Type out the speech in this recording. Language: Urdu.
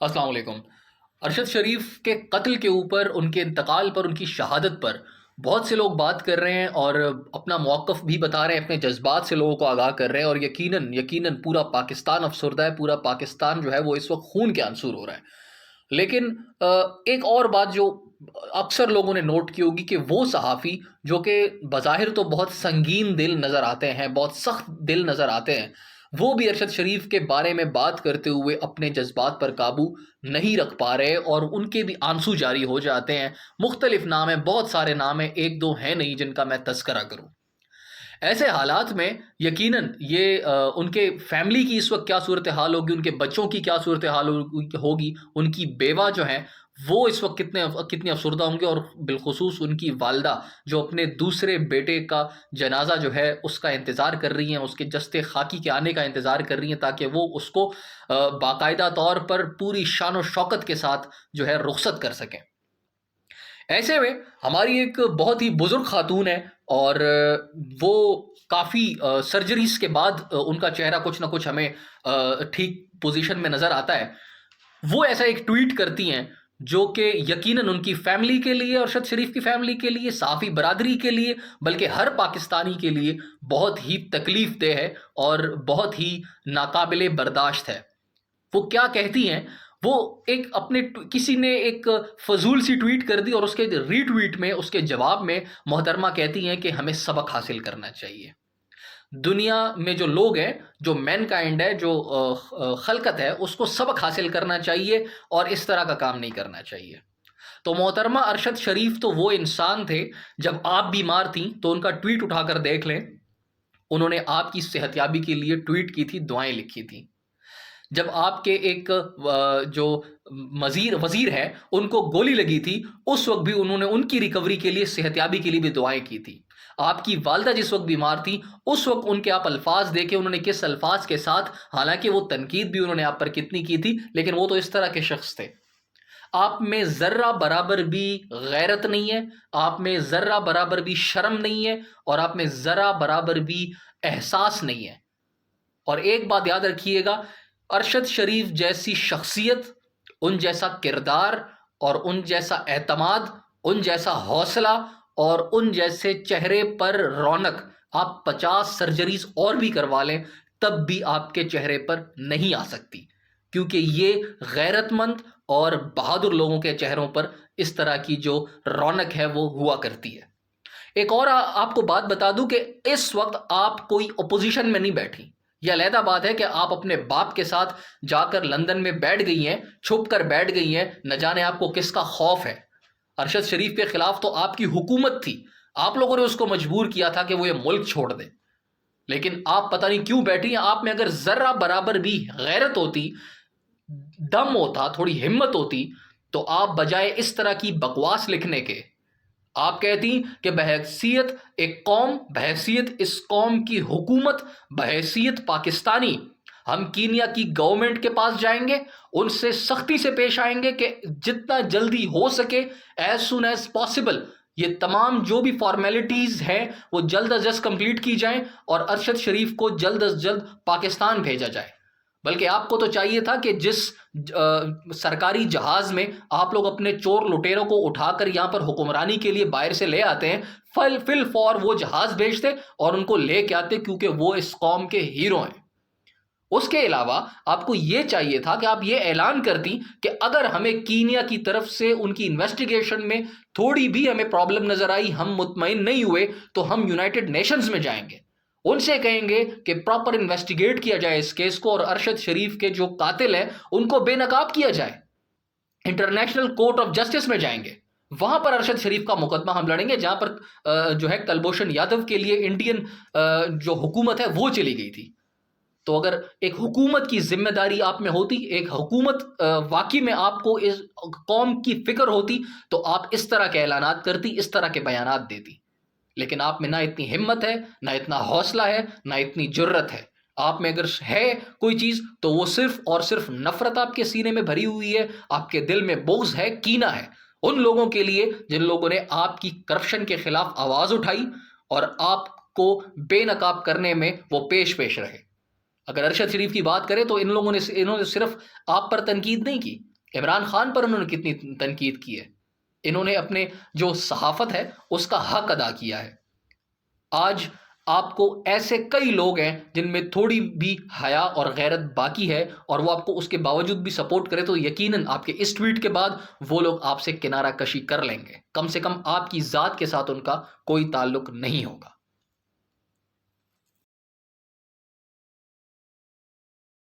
السلام علیکم۔ ارشد شریف کے قتل کے اوپر، ان کے انتقال پر، ان کی شہادت پر بہت سے لوگ بات کر رہے ہیں اور اپنا موقف بھی بتا رہے ہیں، اپنے جذبات سے لوگوں کو آگاہ کر رہے ہیں، اور یقیناً یقیناً پورا پاکستان افسردہ ہے، پورا پاکستان جو ہے وہ اس وقت خون کے آنسور ہو رہا ہے۔ لیکن ایک اور بات جو اکثر لوگوں نے نوٹ کی ہوگی کہ وہ صحافی جو کہ بظاہر تو بہت سنگین دل نظر آتے ہیں، بہت سخت دل نظر آتے ہیں، وہ بھی ارشد شریف کے بارے میں بات کرتے ہوئے اپنے جذبات پر قابو نہیں رکھ پا رہے، اور ان کے بھی آنسو جاری ہو جاتے ہیں۔ مختلف نام ہیں، بہت سارے نام ہیں، ایک دو ہیں نہیں جن کا میں تذکرہ کروں۔ ایسے حالات میں یقیناً یہ ان کے فیملی کی اس وقت کیا صورتحال ہوگی، ان کے بچوں کی کیا صورتحال ہوگی، ان کی بیوہ جو ہیں وہ اس وقت کتنے افسردہ ہوں گے، اور بالخصوص ان کی والدہ جو اپنے دوسرے بیٹے کا جنازہ جو ہے اس کا انتظار کر رہی ہیں، اس کے جسد خاکی کے آنے کا انتظار کر رہی ہیں تاکہ وہ اس کو باقاعدہ طور پر پوری شان و شوکت کے ساتھ جو ہے رخصت کر سکیں۔ ایسے میں ہماری ایک بہت ہی بزرگ خاتون ہے، اور وہ کافی سرجریز کے بعد ان کا چہرہ کچھ نہ کچھ ہمیں ٹھیک پوزیشن میں نظر آتا ہے۔ وہ ایسا ایک ٹویٹ کرتی ہیں جو کہ یقیناً ان کی فیملی کے لیے، ارشد شریف کی فیملی کے لیے، صحافی برادری کے لیے، بلکہ ہر پاکستانی کے لیے بہت ہی تکلیف دہ ہے اور بہت ہی ناقابل برداشت ہے۔ وہ کیا کہتی ہیں؟ وہ ایک اپنے کسی نے ایک فضول سی ٹویٹ کر دی، اور اس کے ری ٹویٹ میں، اس کے جواب میں محترمہ کہتی ہیں کہ ہمیں سبق حاصل کرنا چاہیے۔ دنیا میں جو لوگ ہیں، جو مین کائنڈ ہے، جو خلقت ہے، اس کو سبق حاصل کرنا چاہیے اور اس طرح کا کام نہیں کرنا چاہیے۔ تو محترمہ ارشد شریف تو وہ انسان تھے، جب آپ بیمار تھیں تو ان کا ٹویٹ اٹھا کر دیکھ لیں، انہوں نے آپ کی صحت یابی کے لیے ٹویٹ کی تھی، دعائیں لکھی تھیں۔ جب آپ کے ایک جو وزیر ہے ان کو گولی لگی تھی، اس وقت بھی انہوں نے ان کی ریکوری کے لیے، صحت یابی کے لیے بھی دعائیں کی تھی۔ آپ کی والدہ جس وقت بیمار تھی، اس وقت ان کے آپ الفاظ دیکھے، انہوں نے کس الفاظ کے ساتھ، حالانکہ وہ تنقید بھی انہوں نے آپ پر کتنی کی تھی، لیکن وہ تو اس طرح کے شخص تھے۔ آپ میں ذرہ برابر بھی غیرت نہیں ہے، آپ میں ذرہ برابر بھی شرم نہیں ہے، اور آپ میں ذرہ برابر بھی احساس نہیں ہے۔ اور ایک بات یاد رکھیے گا، ارشد شریف جیسی شخصیت، ان جیسا کردار، اور ان جیسا اعتماد، ان جیسا حوصلہ، اور ان جیسے چہرے پر رونق، آپ 50 سرجریز اور بھی کروا لیں تب بھی آپ کے چہرے پر نہیں آ سکتی، کیونکہ یہ غیرت مند اور بہادر لوگوں کے چہروں پر اس طرح کی جو رونق ہے وہ ہوا کرتی ہے۔ ایک اور آپ کو بات بتا دوں کہ اس وقت آپ کوئی اپوزیشن میں نہیں بیٹھی۔ یہ علیحدہ بات ہے کہ آپ اپنے باپ کے ساتھ جا کر لندن میں بیٹھ گئی ہیں، چھپ کر بیٹھ گئی ہیں، نہ جانے آپ کو کس کا خوف ہے۔ ارشد شریف کے خلاف تو آپ کی حکومت تھی، آپ لوگوں نے اس کو مجبور کیا تھا کہ وہ یہ ملک چھوڑ دے، لیکن آپ پتہ نہیں کیوں بیٹھی ہیں۔ آپ میں اگر ذرہ برابر بھی غیرت ہوتی، دم ہوتا، تھوڑی ہمت ہوتی، تو آپ بجائے اس طرح کی بکواس لکھنے کے، آپ کہتی کہ بحیثیت ایک قوم، بحیثیت اس قوم کی حکومت، بحیثیت پاکستانی، ہم کینیا کی گورنمنٹ کے پاس جائیں گے، ان سے سختی سے پیش آئیں گے کہ جتنا جلدی ہو سکے، ایز سون ایز پاسبل، یہ تمام جو بھی فارمیلٹیز ہیں وہ جلد از جلد کمپلیٹ کی جائیں، اور ارشد شریف کو جلد از جلد پاکستان بھیجا جائے۔ بلکہ آپ کو تو چاہیے تھا کہ جس سرکاری جہاز میں آپ لوگ اپنے چور لٹیروں کو اٹھا کر یہاں پر حکمرانی کے لیے باہر سے لے آتے ہیں، فل فور وہ جہاز بھیجتے اور ان کو لے کے آتے، کیونکہ وہ اس قوم کے ہیرو ہیں۔ اس کے علاوہ آپ کو یہ چاہیے تھا کہ آپ یہ اعلان کرتی کہ اگر ہمیں کینیا کی طرف سے ان کی انویسٹیگیشن میں تھوڑی بھی ہمیں پرابلم نظر آئی، ہم مطمئن نہیں ہوئے، تو ہم یونائٹڈ نیشنز میں جائیں گے، ان سے کہیں گے کہ پراپر انویسٹیگیٹ کیا جائے اس کیس کو، اور ارشد شریف کے جو قاتل ہیں ان کو بے نقاب کیا جائے، انٹرنیشنل کورٹ آف جسٹس میں جائیں گے، وہاں پر ارشد شریف کا مقدمہ ہم لڑیں گے، جہاں پر جو ہے کلبھوشن یادو کے لیے انڈین جو حکومت ہے وہ چلی گئی تھی۔ تو اگر ایک حکومت کی ذمہ داری آپ میں ہوتی، ایک حکومت واقعی میں آپ کو اس قوم کی فکر ہوتی، تو آپ اس طرح کے اعلانات کرتی، اس طرح کے بیانات دیتی، لیکن آپ میں نہ اتنی ہمت ہے، نہ اتنا حوصلہ ہے، نہ اتنی جرت ہے۔ آپ میں اگر ہے کوئی چیز تو وہ صرف اور صرف نفرت آپ کے سینے میں بھری ہوئی ہے، آپ کے دل میں بغض ہے، کینہ ہے ان لوگوں کے لیے جن لوگوں نے آپ کی کرپشن کے خلاف آواز اٹھائی اور آپ کو بے نقاب کرنے میں وہ پیش رہے۔ اگر ارشد شریف کی بات کریں تو انہوں نے صرف آپ پر تنقید نہیں کی، عمران خان پر انہوں نے کتنی تنقید کی ہے، انہوں نے اپنے جو صحافت ہے اس کا حق ادا کیا ہے۔ آج آپ کو ایسے کئی لوگ ہیں جن میں تھوڑی بھی حیا اور غیرت باقی ہے اور وہ آپ کو اس کے باوجود بھی سپورٹ کرے تو یقیناً آپ کے اس ٹویٹ کے بعد وہ لوگ آپ سے کنارہ کشی کر لیں گے، کم سے کم آپ کی ذات کے ساتھ ان کا کوئی تعلق نہیں ہوگا۔